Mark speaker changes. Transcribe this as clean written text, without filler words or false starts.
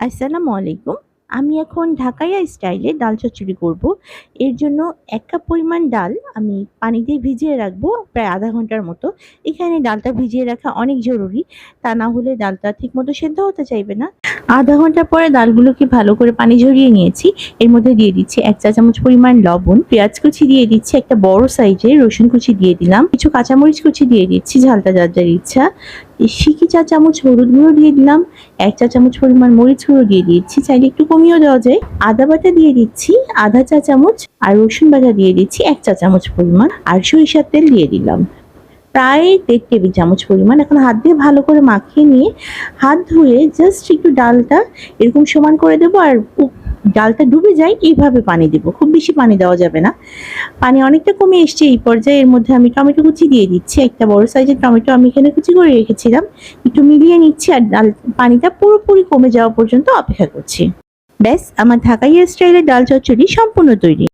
Speaker 1: আসসালামু আলাইকুম। আমি এখন ঢাকাইয়া স্টাইলে ডাল চচ্চড়ি করব। এর জন্য ১ কাপ পরিমাণ ডাল আমি পানি দিয়ে ভিজিয়ে রাখবো প্রায় ০.৫ ঘন্টার মতো। এখানে ডালটা ভিজিয়ে রাখা অনেক জরুরি। তা না হলে ডালটা ঠিকমতো সেদ্ধ হতে চাইবে না। ০.৫ ঘন্টা পরে ডালগুলোকে ভালো করে পানি ঝরিয়ে নিয়েছি। এর মধ্যে দিয়ে দিচ্ছি ১ চা চামচ পরিমাণ লবণ, পেঁয়াজ কুচি দিয়ে দিচ্ছি, একটা বড় সাইজের রসুন কুচি দিয়ে দিলাম, কিছু কাঁচামরিচ কুচি দিয়ে দিচ্ছি, ঝালটা যার যার ইচ্ছা। সিকি চা চামচ হলুদ গুঁড়ো দিয়ে দিলাম, ১ চা চামচ পরিমাণ মরিচ গুঁড়ো দিয়ে দিচ্ছি, চাইলে একটু কমিয়েও দেওয়া যায়। আদা বাটা দিয়ে দিচ্ছি ১/২ চা চামচ, আর রসুন বাটা দিয়ে দিচ্ছি ১ চা চামচ পরিমাণ, আর সরিষার তেল দিয়ে দিলাম প্রায় ১.৫ টেবিল চামচ পরিমাণ। এখন হাত দিয়ে ভালো করে মাখিয়ে নিয়ে হাত ধুয়ে জাস্ট একটু ডালটা এরকম সমান করে দেবো, আর ডালটা ডুবে যায় এইভাবে পানি দেবো, খুব বেশি পানি দেওয়া যাবে না। পানি অনেকটা কমে এসছে এই পর্যায়ে। এর মধ্যে আমি টমেটো কুচি দিয়ে দিচ্ছি, একটা বড় সাইজের টমেটো আমি এখানে কুচি করে রেখেছিলাম। একটু মিলিয়ে নিচ্ছি আর ডাল পানিটা পুরোপুরি কমে যাওয়া পর্যন্ত অপেক্ষা করছি। ব্যাস, আমার ঢাকাইয়া স্টাইলের ডাল চচ্চড়ি সম্পূর্ণ তৈরি।